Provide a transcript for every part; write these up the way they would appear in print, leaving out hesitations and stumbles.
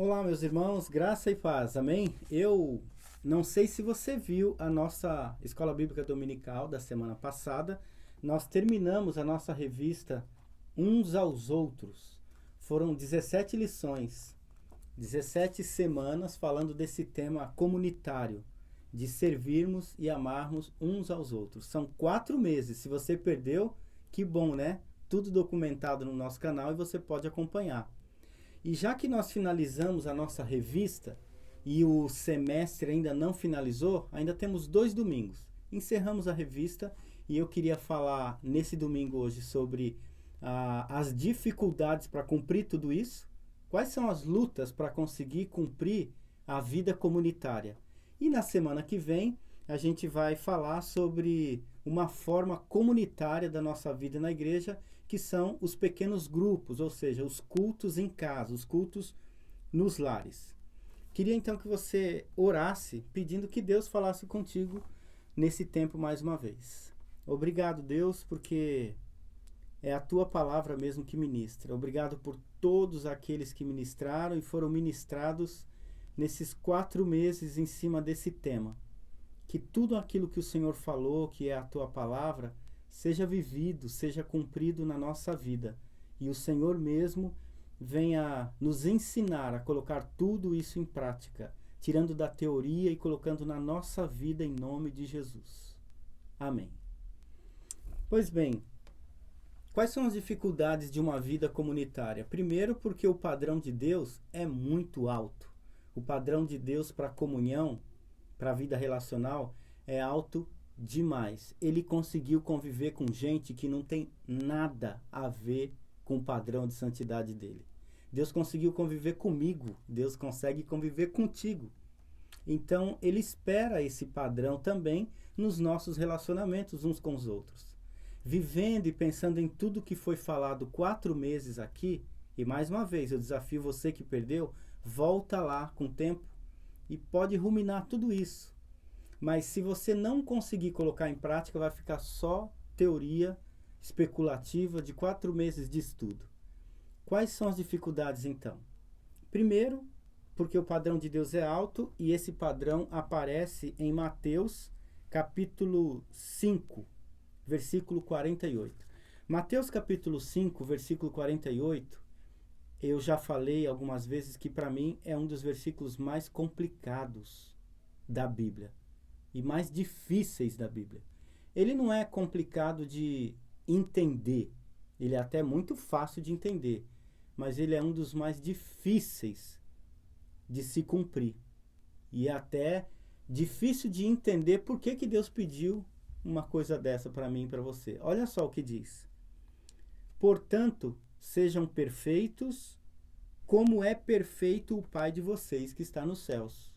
Olá, meus irmãos, graça e paz, amém? Eu não sei se você viu a nossa Escola Bíblica Dominical da semana passada. Nós terminamos a nossa revista Uns aos Outros. Foram 17 lições, 17 semanas falando desse tema comunitário, de servirmos e amarmos uns aos outros. São 4 meses. Se você perdeu, que bom, né? Tudo documentado no nosso canal e você pode acompanhar. E já que nós finalizamos a nossa revista e o semestre ainda não finalizou, ainda temos 2 domingos. Encerramos a revista e eu queria falar nesse domingo hoje sobre as dificuldades para cumprir tudo isso. Quais são as lutas para conseguir cumprir a vida comunitária? E na semana que vem a gente vai falar sobre uma forma comunitária da nossa vida na igreja, que são os pequenos grupos, ou seja, os cultos em casa, os cultos nos lares. Queria então que você orasse, pedindo que Deus falasse contigo nesse tempo mais uma vez. Obrigado, Deus, porque é a tua palavra mesmo que ministra. Obrigado por todos aqueles que ministraram e foram ministrados nesses 4 meses em cima desse tema. Que tudo aquilo que o Senhor falou, que é a tua palavra, seja vivido, seja cumprido na nossa vida. E o Senhor mesmo venha nos ensinar a colocar tudo isso em prática, tirando da teoria e colocando na nossa vida em nome de Jesus. Amém. Pois bem, quais são as dificuldades de uma vida comunitária? Primeiro, porque o padrão de Deus é muito alto. O padrão de Deus para comunhão, para a vida relacional, é alto demais. Ele conseguiu conviver com gente que não tem nada a ver com o padrão de santidade dele. Deus conseguiu conviver comigo, Deus consegue conviver contigo. Então, ele espera esse padrão também nos nossos relacionamentos uns com os outros. Vivendo e pensando em tudo que foi falado 4 meses aqui, e mais uma vez, eu desafio você que perdeu, volta lá com o tempo e pode ruminar tudo isso. Mas se você não conseguir colocar em prática, vai ficar só teoria especulativa de 4 meses de estudo. Quais são as dificuldades então? Primeiro, porque o padrão de Deus é alto e esse padrão aparece em Mateus capítulo 5, versículo 48. Mateus capítulo 5, versículo 48, eu já falei algumas vezes que para mim é um dos versículos mais complicados da Bíblia e mais difíceis da Bíblia. Ele não é complicado de entender, ele é até muito fácil de entender, mas ele é um dos mais difíceis de se cumprir. E é até difícil de entender por que Deus pediu uma coisa dessa para mim e para você. Olha só o que diz. Portanto, sejam perfeitos, como é perfeito o Pai de vocês que está nos céus.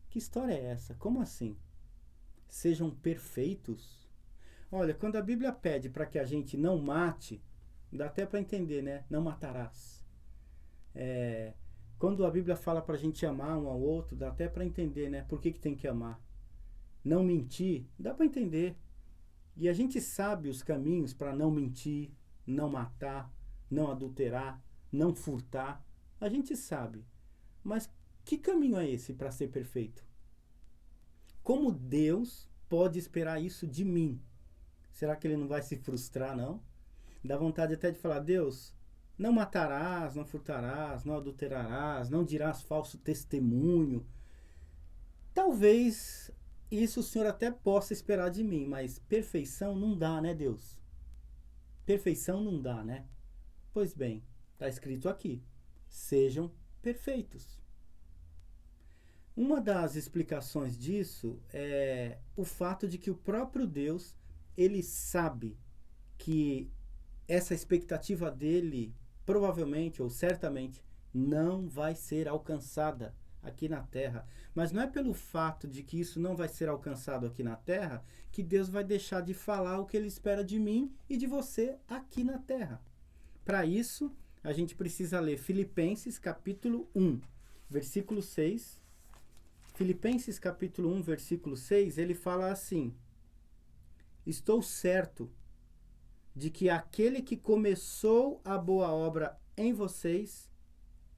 Que história é essa? Como assim? Sejam perfeitos? Olha, quando a Bíblia pede para que a gente não mate, dá até para entender, né? Não matarás. Quando a Bíblia fala para a gente amar um ao outro, dá até para entender, né? Por que tem que amar. Não mentir, dá para entender. E a gente sabe os caminhos para não mentir, não matar, não adulterar, não furtar. A gente sabe. Mas que caminho é esse para ser perfeito? Como Deus pode esperar isso de mim? Será que ele não vai se frustrar, não? Dá vontade até de falar, Deus, não matarás, não furtarás, não adulterarás, não dirás falso testemunho. Talvez isso o Senhor até possa esperar de mim, mas perfeição não dá, né, Deus? Perfeição não dá, né? Pois bem, está escrito aqui, sejam perfeitos. Uma das explicações disso é o fato de que o próprio Deus, ele sabe que essa expectativa dele provavelmente ou certamente não vai ser alcançada aqui na terra. Mas não é pelo fato de que isso não vai ser alcançado aqui na terra que Deus vai deixar de falar o que ele espera de mim e de você aqui na terra. Para isso, a gente precisa ler Filipenses capítulo 1, versículo 6. Filipenses capítulo 1, versículo 6, ele fala assim: estou certo de que aquele que começou a boa obra em vocês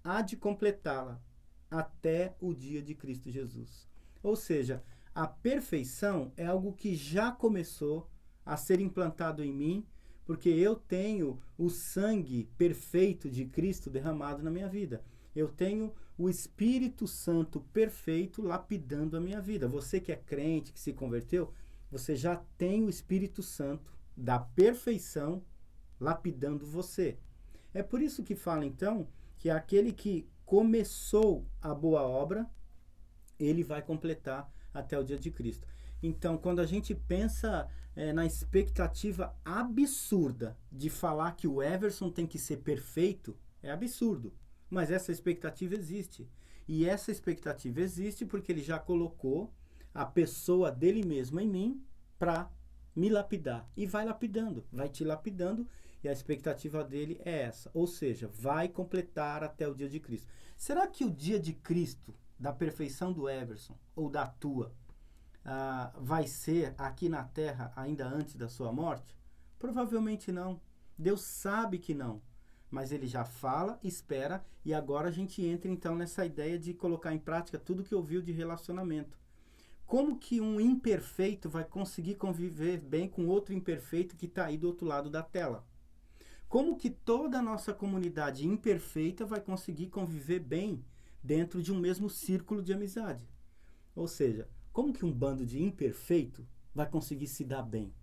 há de completá-la até o dia de Cristo Jesus. Ou seja, a perfeição é algo que já começou a ser implantado em mim, porque eu tenho o sangue perfeito de Cristo derramado na minha vida. Eu tenho o Espírito Santo perfeito lapidando a minha vida. Você que é crente, que se converteu, você já tem o Espírito Santo da perfeição lapidando você. É por isso que fala então que aquele que começou a boa obra, ele vai completar até o dia de Cristo. Então, quando a gente pensa na expectativa absurda de falar que o Everson tem que ser perfeito, é absurdo. Mas essa expectativa existe. E essa expectativa existe porque ele já colocou a pessoa dele mesmo em mim para me lapidar. E vai lapidando, vai te lapidando, e a expectativa dele é essa. Ou seja, vai completar até o dia de Cristo. Será que o dia de Cristo, da perfeição do Everson, ou da tua, vai ser aqui na Terra ainda antes da sua morte? Provavelmente não. Deus sabe que não. Mas ele já fala, espera, e agora a gente entra então nessa ideia de colocar em prática tudo que ouviu de relacionamento. Como que um imperfeito vai conseguir conviver bem com outro imperfeito que está aí do outro lado da tela? Como que toda a nossa comunidade imperfeita vai conseguir conviver bem dentro de um mesmo círculo de amizade? Ou seja, como que um bando de imperfeito vai conseguir se dar bem?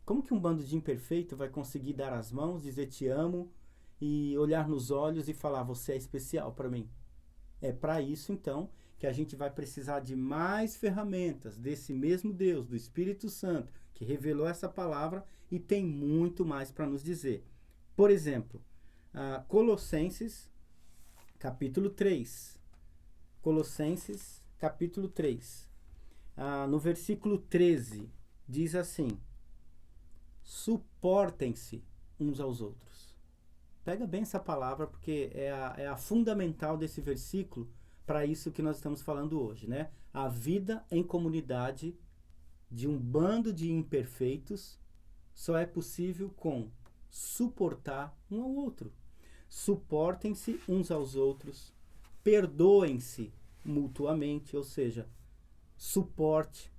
Como que um bando de imperfeito vai conseguir dar as mãos, dizer te amo e olhar nos olhos e falar você é especial para mim? É para isso então que a gente vai precisar de mais ferramentas desse mesmo Deus, do Espírito Santo, que revelou essa palavra e tem muito mais para nos dizer. Por exemplo, Colossenses capítulo 3. Colossenses capítulo 3. No versículo 13, diz assim: suportem-se uns aos outros. Pega bem essa palavra, porque é a fundamental desse versículo para isso que nós estamos falando hoje, né? A vida em comunidade de um bando de imperfeitos só é possível com suportar um ao outro. Suportem-se uns aos outros, perdoem-se mutuamente, ou seja, suporte,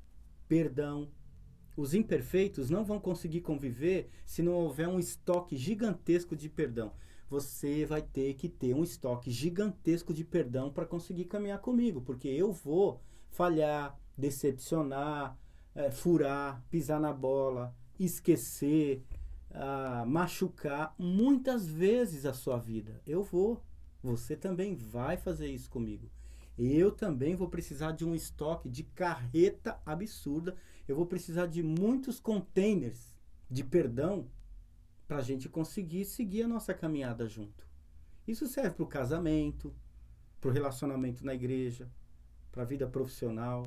perdão. Os imperfeitos não vão conseguir conviver se não houver um estoque gigantesco de perdão. Você vai ter que ter um estoque gigantesco de perdão para conseguir caminhar comigo, porque eu vou falhar, decepcionar, furar, pisar na bola, esquecer, machucar muitas vezes a sua vida. Eu vou. Você também vai fazer isso comigo. Eu também vou precisar de um estoque de carreta absurda. Eu vou precisar de muitos containers de perdão para a gente conseguir seguir a nossa caminhada junto. Isso serve para o casamento, para o relacionamento na igreja, para a vida profissional,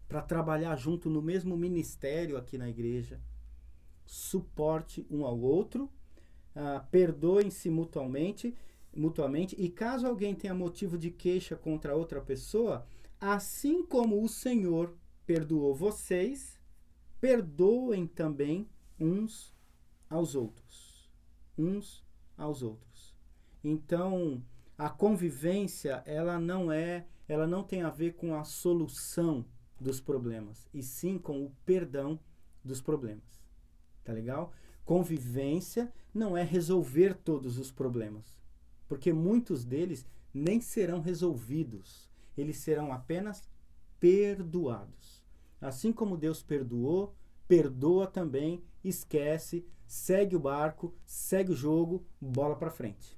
para trabalhar junto no mesmo ministério aqui na igreja. Suporte um ao outro, perdoem-se mutuamente, e caso alguém tenha motivo de queixa contra outra pessoa, assim como o Senhor perdoou vocês, perdoem também uns aos outros. Uns aos outros. Então, a convivência, ela não tem a ver com a solução dos problemas, e sim com o perdão dos problemas. Tá legal? Convivência não é resolver todos os problemas, porque muitos deles nem serão resolvidos. Eles serão apenas perdoados. Assim como Deus perdoou, perdoa também, esquece, segue o barco, segue o jogo, bola para frente.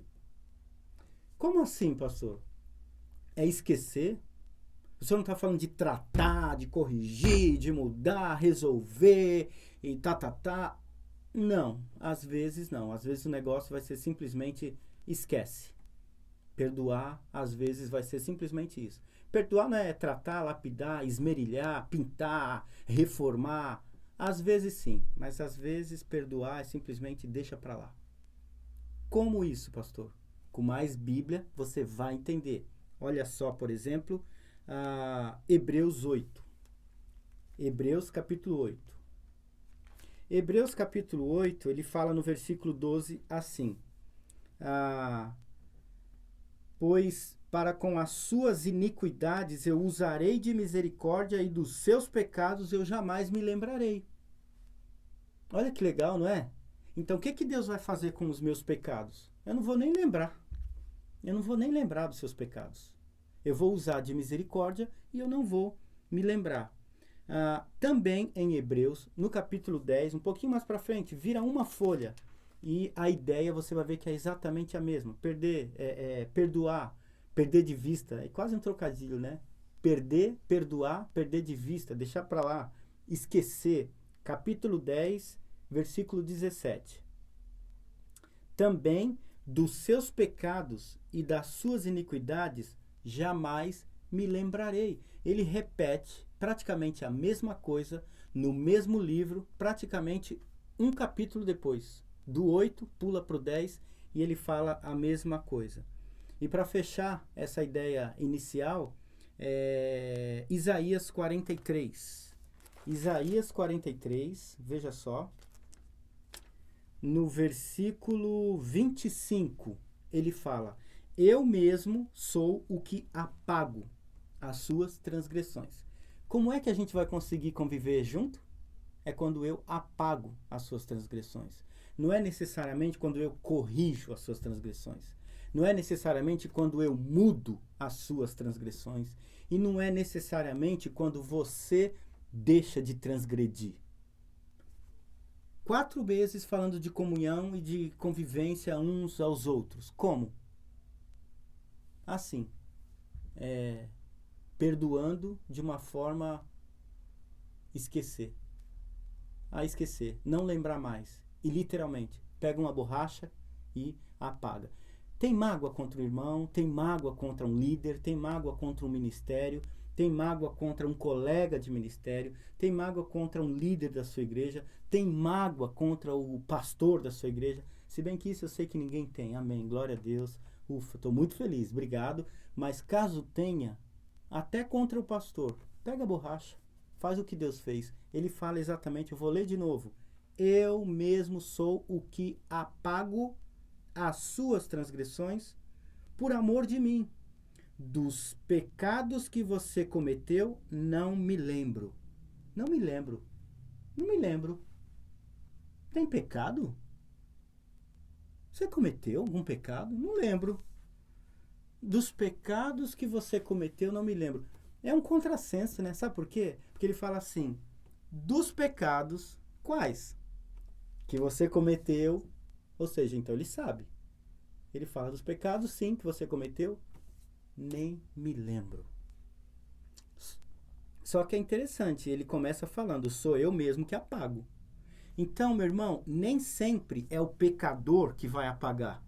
Como assim, pastor? É esquecer? O senhor não está falando de tratar, de corrigir, de mudar, resolver e tá. Não, às vezes não. Às vezes o negócio vai ser simplesmente esquece. Perdoar, às vezes, vai ser simplesmente isso. Perdoar não é tratar, lapidar, esmerilhar, pintar, reformar. Às vezes sim, mas às vezes perdoar é simplesmente deixa para lá. Como isso, pastor? Com mais Bíblia você vai entender. Olha só, por exemplo, Hebreus 8. Hebreus capítulo 8. Hebreus capítulo 8, ele fala no versículo 12 assim: pois para com as suas iniquidades eu usarei de misericórdia e dos seus pecados eu jamais me lembrarei. Olha que legal, não é? Então, o que Deus vai fazer com os meus pecados? Eu não vou nem lembrar. Eu não vou nem lembrar dos seus pecados. Eu vou usar de misericórdia e eu não vou me lembrar. Também em Hebreus, no capítulo 10, um pouquinho mais para frente, vira uma folha. E a ideia você vai ver que é exatamente a mesma. Perdoar, perder de vista. É quase um trocadilho, né? Perder, perdoar, perder de vista, deixar para lá, esquecer. Capítulo 10, versículo 17. Também dos seus pecados e das suas iniquidades jamais me lembrarei. Ele repete praticamente a mesma coisa no mesmo livro, praticamente um capítulo depois. Do 8 pula para o 10 e ele fala a mesma coisa. E para fechar essa ideia inicial, Isaías 43. Isaías 43, veja só, no versículo 25, ele fala: eu mesmo sou o que apago as suas transgressões. Como é que a gente vai conseguir conviver junto? É quando eu apago as suas transgressões. Não é necessariamente quando eu corrijo as suas transgressões. Não é necessariamente quando eu mudo as suas transgressões. E não é necessariamente quando você deixa de transgredir. 4 vezes falando de comunhão e de convivência uns aos outros. Como? Assim. Perdoando de uma forma esquecer. Esquecer. Não lembrar mais. E literalmente, pega uma borracha e apaga. Tem mágoa contra o irmão, tem mágoa contra um líder, tem mágoa contra um ministério, tem mágoa contra um colega de ministério, tem mágoa contra um líder da sua igreja, tem mágoa contra o pastor da sua igreja. Se bem que isso eu sei que ninguém tem. Amém. Glória a Deus. Ufa, estou muito feliz. Obrigado. Mas caso tenha, até contra o pastor, pega a borracha, faz o que Deus fez. Ele fala exatamente, eu vou ler de novo. Eu mesmo sou o que apago as suas transgressões por amor de mim. Dos pecados que você cometeu, não me lembro. Não me lembro. Não me lembro. Tem pecado? Você cometeu algum pecado? Não lembro. Dos pecados que você cometeu, não me lembro. É um contrassenso, né? Sabe por quê? Porque ele fala assim, dos pecados, quais? Que você cometeu, ou seja, então ele sabe. Ele fala dos pecados, sim, que você cometeu, nem me lembro. Só que é interessante, ele começa falando, sou eu mesmo que apago. Então, meu irmão, nem sempre é o pecador que vai apagar.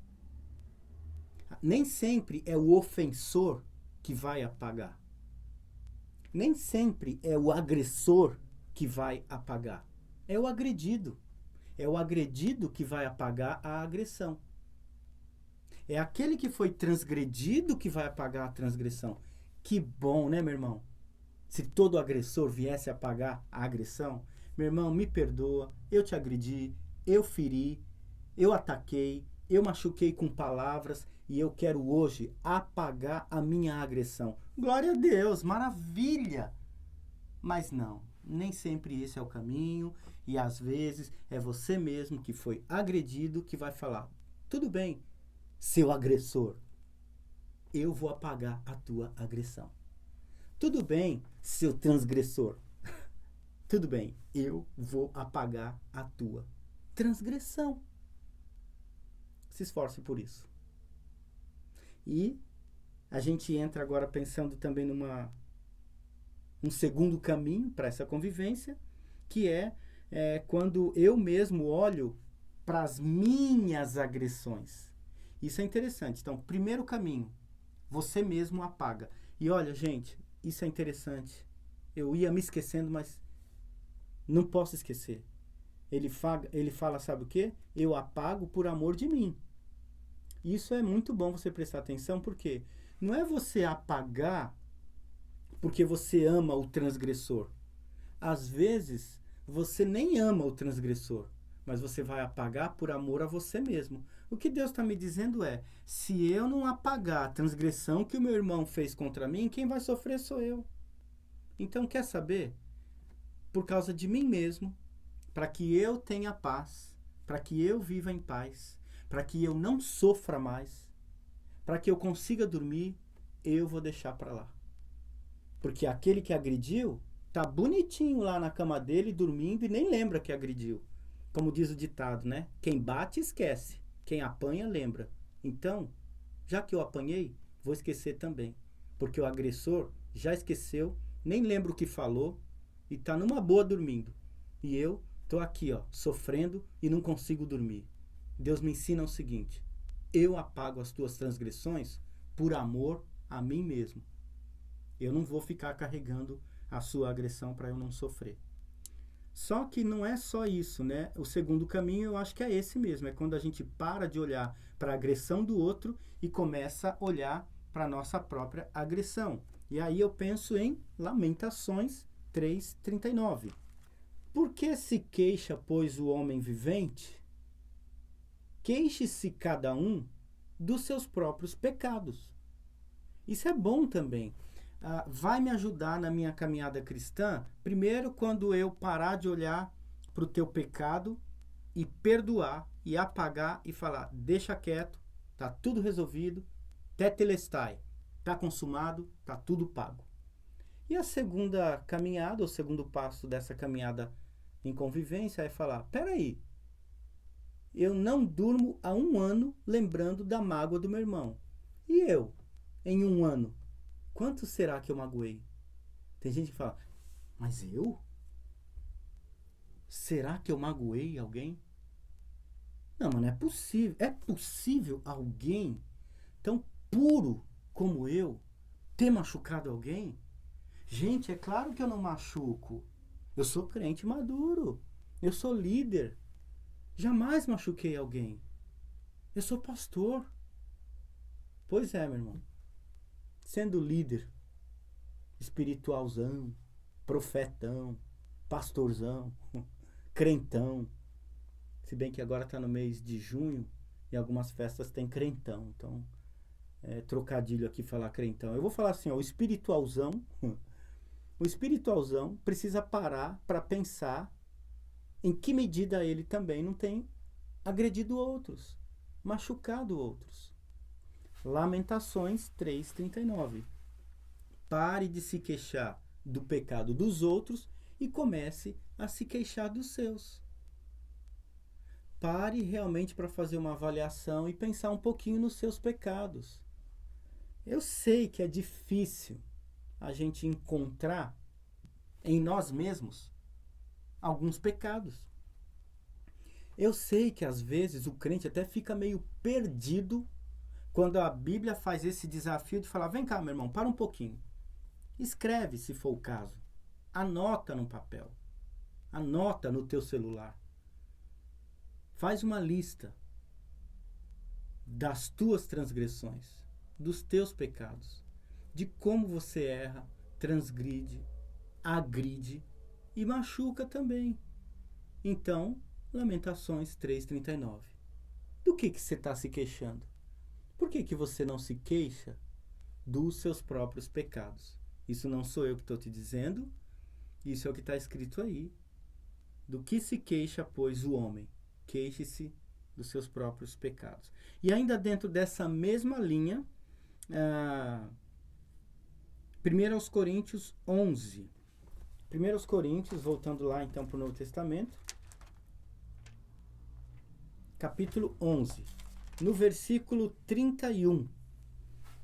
Nem sempre é o ofensor que vai apagar. Nem sempre é o agressor que vai apagar. É o agredido. É o agredido que vai apagar a agressão. É aquele que foi transgredido que vai apagar a transgressão. Que bom, né, meu irmão? Se todo agressor viesse apagar a agressão, meu irmão, me perdoa, eu te agredi, eu feri, eu ataquei, eu machuquei com palavras e eu quero hoje apagar a minha agressão. Glória a Deus, maravilha! Mas não, nem sempre esse é o caminho e às vezes é você mesmo que foi agredido que vai falar, tudo bem, seu agressor, eu vou apagar a tua agressão. Tudo bem, seu transgressor. Tudo bem, eu vou apagar a tua transgressão. Se esforce por isso. E a gente entra agora pensando também um segundo caminho para essa convivência, que é quando eu mesmo olho para as minhas agressões. Isso é interessante. Então, primeiro caminho, você mesmo apaga. E olha, gente, isso é interessante. Eu ia me esquecendo, mas não posso esquecer. Ele fala, sabe o quê? Eu apago por amor de mim. Isso é muito bom você prestar atenção, porque não é você apagar porque você ama o transgressor. Às vezes, você nem ama o transgressor, mas você vai apagar por amor a você mesmo. O que Deus está me dizendo é, se eu não apagar a transgressão que o meu irmão fez contra mim, quem vai sofrer sou eu. Então, quer saber? Por causa de mim mesmo, para que eu tenha paz, para que eu viva em paz, para que eu não sofra mais, para que eu consiga dormir, eu vou deixar para lá. Porque aquele que agrediu tá bonitinho lá na cama dele, dormindo, e nem lembra que agrediu. Como diz o ditado, né? Quem bate, esquece. Quem apanha, lembra. Então, já que eu apanhei, vou esquecer também. Porque o agressor já esqueceu, nem lembra o que falou, e tá numa boa dormindo. E eu tô aqui, ó, sofrendo e não consigo dormir. Deus me ensina o seguinte: eu apago as tuas transgressões por amor a mim mesmo. Eu não vou ficar carregando a sua agressão para eu não sofrer. Só que não é só isso, né? O segundo caminho eu acho que é esse mesmo. É quando a gente para de olhar para a agressão do outro e começa a olhar para a nossa própria agressão. E aí eu penso em Lamentações 3:39. Por que se queixa, pois, o homem vivente? Queixe-se cada um dos seus próprios pecados. Isso é bom também. Vai me ajudar na minha caminhada cristã, primeiro quando eu parar de olhar para o teu pecado e perdoar e apagar e falar, deixa quieto, tá tudo resolvido, tetelestai, tá consumado, tá tudo pago. E a segunda caminhada, o segundo passo dessa caminhada em convivência é falar, peraí, eu não durmo há 1 ano lembrando da mágoa do meu irmão. E eu, em 1 ano? Quanto será que eu magoei? Tem gente que fala, mas eu? Será que eu magoei alguém? Não, mas não é possível. É possível alguém tão puro como eu ter machucado alguém? Gente, é claro que eu não machuco. Eu sou crente maduro. Eu sou líder. Jamais machuquei alguém. Eu sou pastor. Pois é, meu irmão. Sendo líder, espiritualzão, profetão, pastorzão, crentão. Se bem que agora está no mês de junho e algumas festas tem crentão. Então, trocadilho aqui falar crentão. Eu vou falar assim, ó, o espiritualzão precisa parar para pensar em que medida ele também não tem agredido outros, machucado outros. Lamentações 3:39. Pare de se queixar do pecado dos outros e comece a se queixar dos seus. Pare realmente para fazer uma avaliação e pensar um pouquinho nos seus pecados. Eu sei que é difícil a gente encontrar em nós mesmos alguns pecados. Eu sei que às vezes o crente até fica meio perdido quando a Bíblia faz esse desafio de falar, vem cá, meu irmão, para um pouquinho. Escreve, se for o caso. Anota no papel. Anota no teu celular. Faz uma lista das tuas transgressões, dos teus pecados, de como você erra, transgride, agride e machuca também. Então, Lamentações 3:39. Do que você está se queixando? Por que você não se queixa dos seus próprios pecados? Isso não sou eu que estou te dizendo, isso é o que está escrito aí. Do que se queixa, pois, o homem? Queixe-se dos seus próprios pecados. E ainda dentro dessa mesma linha, 1 Coríntios 11. 1 Coríntios, voltando lá então para o Novo Testamento, capítulo 11. No versículo 31,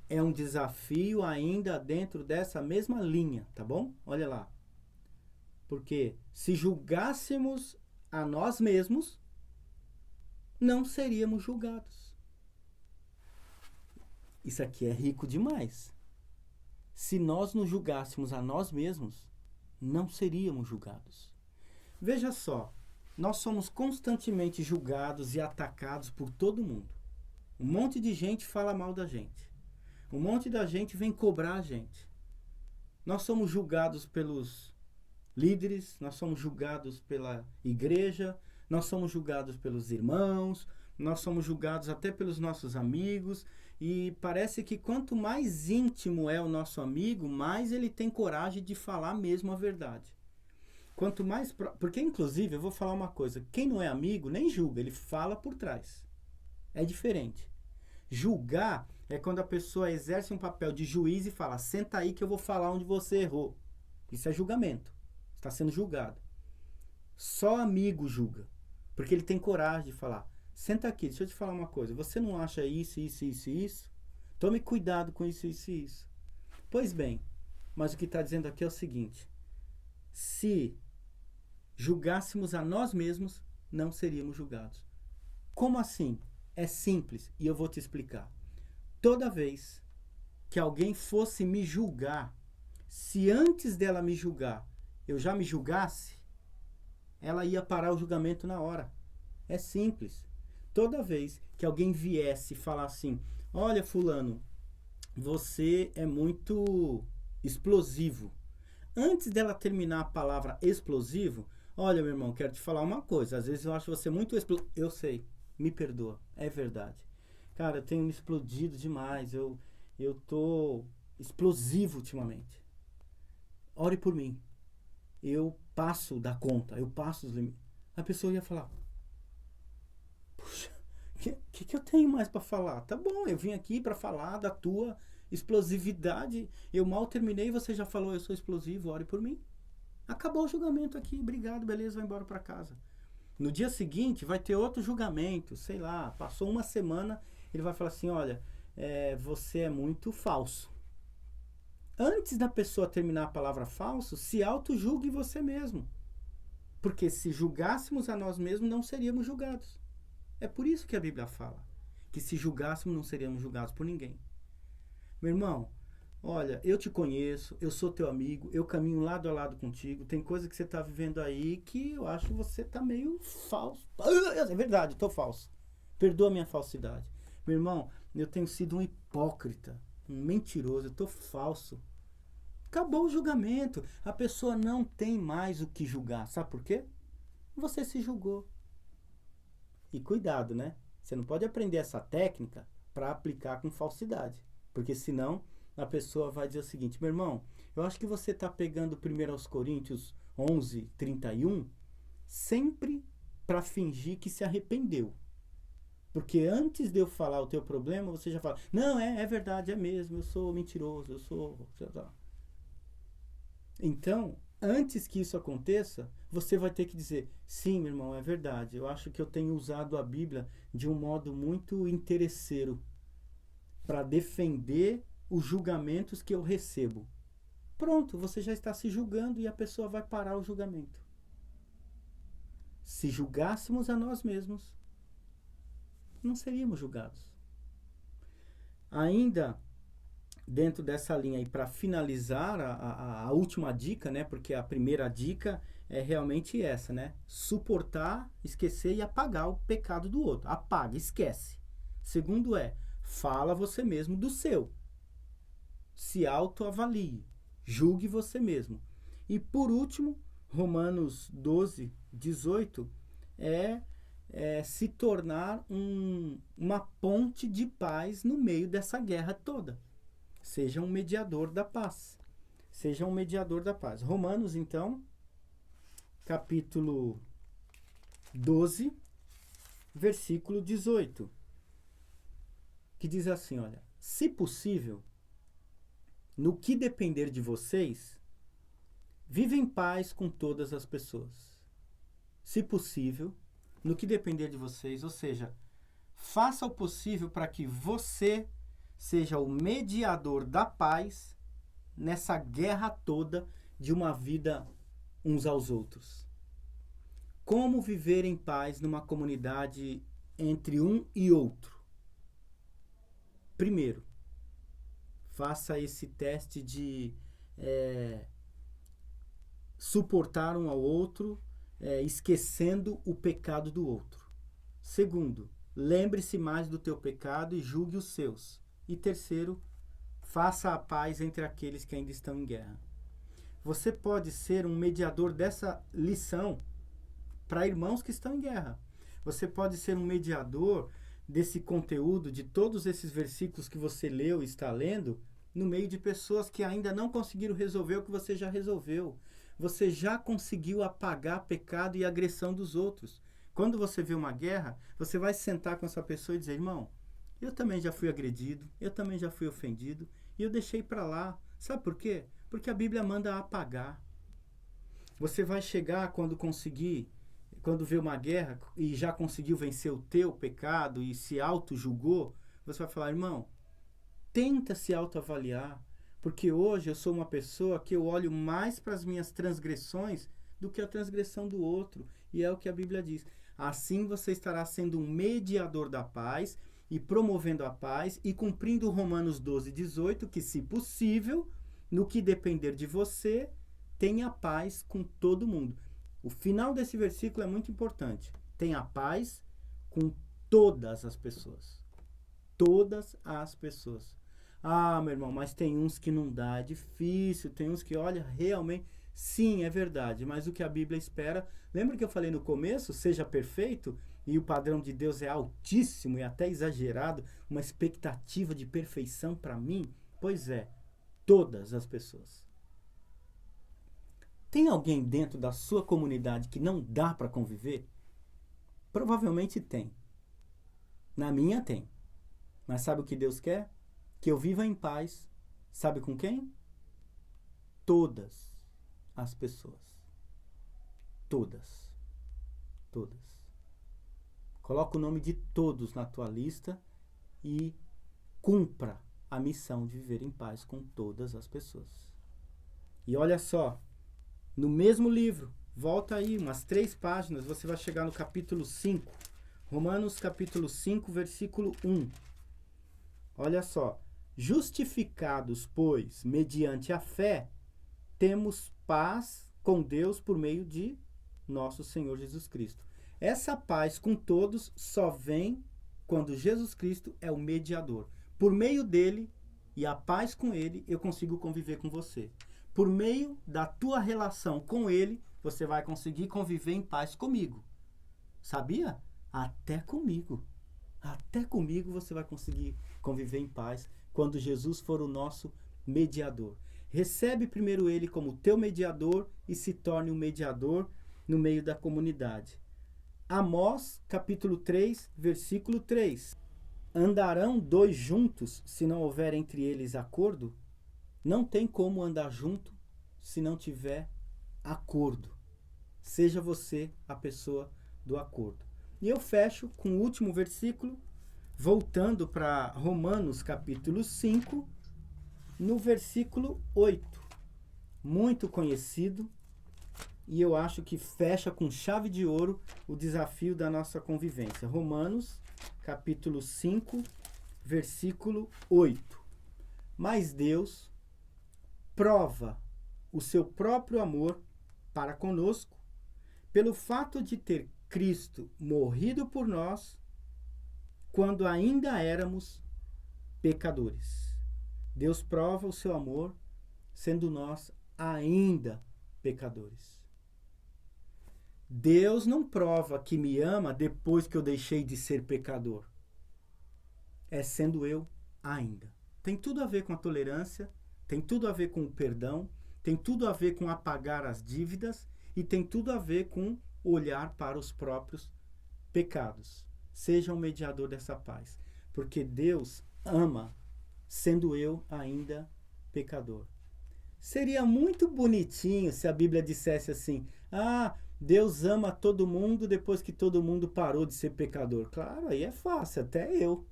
é um desafio ainda dentro dessa mesma linha, tá bom? Olha lá. Porque se julgássemos a nós mesmos, não seríamos julgados. Isso aqui é rico demais. Se nós nos julgássemos a nós mesmos, não seríamos julgados. Veja só, nós somos constantemente julgados e atacados por todo mundo. Um monte de gente fala mal da gente. Um monte da gente vem cobrar a gente. Nós somos julgados pelos líderes, nós somos julgados pela igreja, nós somos julgados pelos irmãos, nós somos julgados até pelos nossos amigos, e parece que quanto mais íntimo é o nosso amigo, mais ele tem coragem de falar mesmo a verdade. Quanto mais... Porque, inclusive, eu vou falar uma coisa, quem não é amigo nem julga, ele fala por trás. É diferente. Julgar é quando a pessoa exerce um papel de juiz e fala, senta aí que eu vou falar onde você errou. Isso é julgamento. Está sendo julgado. Só amigo julga. Porque ele tem coragem de falar, senta aqui, deixa eu te falar uma coisa. Você não acha isso, isso, isso e isso? Tome cuidado com isso, isso e isso. Pois bem, mas o que está dizendo aqui é o seguinte. Se julgássemos a nós mesmos, não seríamos julgados. Como assim? É simples e eu vou te explicar. Toda vez que alguém fosse me julgar, se antes dela me julgar eu já me julgasse, ela ia parar o julgamento na hora. É simples. Toda vez que alguém viesse falar assim, olha fulano, você é muito explosivo. Antes dela terminar a palavra explosivo, olha meu irmão, quero te falar uma coisa, às vezes eu acho você muito explosivo. Eu sei, me perdoa, é verdade. Cara, eu tenho me explodido demais, eu tô explosivo ultimamente. Ore por mim. Eu passo da conta, eu passo os limites. A pessoa ia falar, puxa, que eu tenho mais para falar? Tá bom, eu vim aqui para falar da tua explosividade. Eu mal terminei e você já falou, eu sou explosivo, ore por mim. Acabou o julgamento aqui, obrigado, beleza, vai embora para casa. No dia seguinte vai ter outro julgamento, sei lá, passou uma semana, ele vai falar assim, olha, você é muito falso. Antes da pessoa terminar a palavra falso, se auto-julgue você mesmo. Porque se julgássemos a nós mesmos, não seríamos julgados. É por isso que a Bíblia fala que se julgássemos, não seríamos julgados por ninguém. Meu irmão, olha, eu te conheço, eu sou teu amigo, eu caminho lado a lado contigo, tem coisa que você está vivendo aí que eu acho que você está meio falso. É verdade, estou falso. Perdoa a minha falsidade. Meu irmão, eu tenho sido um hipócrita, um mentiroso, eu estou falso. Acabou o julgamento. A pessoa não tem mais o que julgar. Sabe por quê? Você se julgou. E cuidado, né? Você não pode aprender essa técnica para aplicar com falsidade. Porque senão a pessoa vai dizer o seguinte, meu irmão, eu acho que você está pegando 1 Coríntios 11, 31, sempre para fingir que se arrependeu. Porque antes de eu falar o teu problema, você já fala, não, é verdade, é mesmo, eu sou mentiroso, eu sou... Então, antes que isso aconteça, você vai ter que dizer, sim, meu irmão, é verdade, eu acho que eu tenho usado a Bíblia de um modo muito interesseiro para defender os julgamentos que eu recebo. Pronto, você já está se julgando e a pessoa vai parar o julgamento. Se julgássemos a nós mesmos, não seríamos julgados. Ainda dentro dessa linha aí, para finalizar a última dica, né? Porque a primeira dica é realmente essa, né? Suportar, esquecer e apagar o pecado do outro. Apaga, esquece. Segundo fala você mesmo do seu. Se autoavalie. Julgue você mesmo. E por último, Romanos 12, 18, se tornar uma ponte de paz no meio dessa guerra toda. Seja um mediador da paz. Seja um mediador da paz. Romanos, então, capítulo 12, versículo 18. Que diz assim, olha, se possível, no que depender de vocês, vive em paz com todas as pessoas. Se possível, no que depender de vocês, ou seja, faça o possível para que você seja o mediador da paz nessa guerra toda de uma vida uns aos outros. Como viver em paz numa comunidade entre um e outro? Primeiro, faça esse teste de suportar um ao outro, esquecendo o pecado do outro. Segundo, lembre-se mais do teu pecado e julgue os seus. E terceiro, faça a paz entre aqueles que ainda estão em guerra. Você pode ser um mediador dessa lição para irmãos que estão em guerra. Você pode ser um mediador desse conteúdo, de todos esses versículos que você leu e está lendo, no meio de pessoas que ainda não conseguiram resolver o que você já resolveu. Você já conseguiu apagar pecado e agressão dos outros. Quando você vê uma guerra, você vai sentar com essa pessoa e dizer, irmão, eu também já fui agredido, eu também já fui ofendido, e eu deixei para lá. Sabe por quê? Porque a Bíblia manda apagar. Você vai chegar quando vê uma guerra e já conseguiu vencer o teu pecado e se auto-julgou, você vai falar, irmão, tenta se autoavaliar, porque hoje eu sou uma pessoa que eu olho mais para as minhas transgressões do que a transgressão do outro. E é o que a Bíblia diz. Assim você estará sendo um mediador da paz e promovendo a paz e cumprindo Romanos 12:18, que se possível, no que depender de você, tenha paz com todo mundo. O final desse versículo é muito importante. Tenha paz com todas as pessoas. Todas as pessoas. Ah, meu irmão, mas tem uns que não dá, é difícil, tem uns que, olha, realmente, sim, é verdade, mas o que a Bíblia espera, lembra que eu falei no começo, seja perfeito, e o padrão de Deus é altíssimo e até exagerado, uma expectativa de perfeição para mim? Pois é, todas as pessoas. Tem alguém dentro da sua comunidade que não dá para conviver? Provavelmente tem. Na minha tem. Mas sabe o que Deus quer? Que eu viva em paz. Sabe com quem? Todas as pessoas. Todas. Todas. Coloca o nome de todos na tua lista e cumpra a missão de viver em paz com todas as pessoas. E olha só, no mesmo livro, volta aí umas 3 páginas, você vai chegar no capítulo 5. Romanos capítulo 5, versículo 1. Olha só. Justificados, pois, mediante a fé, temos paz com Deus por meio de nosso Senhor Jesus Cristo. Essa paz com todos só vem quando Jesus Cristo é o mediador. Por meio dele e a paz com ele, eu consigo conviver com você. Por meio da tua relação com ele, você vai conseguir conviver em paz comigo. Sabia? Até comigo. Até comigo você vai conseguir conviver em paz quando Jesus for o nosso mediador. Recebe primeiro ele como teu mediador e se torne um mediador no meio da comunidade. Amós, capítulo 3, versículo 3. Andarão 2 juntos se não houver entre eles acordo? Não tem como andar junto se não tiver acordo. Seja você a pessoa do acordo. E eu fecho com o último versículo, voltando para Romanos capítulo 5, no versículo 8. Muito conhecido, e eu acho que fecha com chave de ouro o desafio da nossa convivência. Romanos capítulo 5, versículo 8. Mas Deus prova o seu próprio amor para conosco pelo fato de ter Cristo morrido por nós quando ainda éramos pecadores. Deus prova o seu amor sendo nós ainda pecadores. Deus não prova que me ama depois que eu deixei de ser pecador. É sendo eu ainda. Tem tudo a ver com a tolerância, tem tudo a ver com o perdão, tem tudo a ver com apagar as dívidas e tem tudo a ver com olhar para os próprios pecados. Seja um mediador dessa paz, porque Deus ama sendo eu ainda pecador. Seria muito bonitinho se a Bíblia dissesse assim: ah, Deus ama todo mundo depois que todo mundo parou de ser pecador. Claro, aí é fácil, até eu.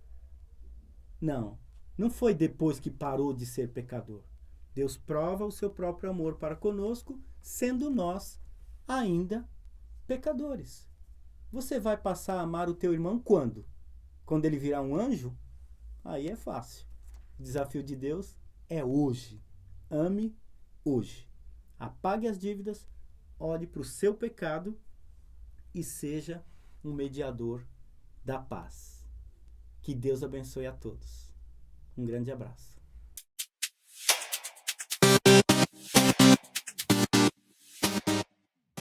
Não, não foi depois que parou de ser pecador. Deus prova o seu próprio amor para conosco, sendo nós ainda pecadores. Você vai passar a amar o teu irmão quando? Quando ele virar um anjo? Aí é fácil. O desafio de Deus é hoje. Ame hoje. Apague as dívidas, olhe para o seu pecado e seja um mediador da paz. Que Deus abençoe a todos. Um grande abraço.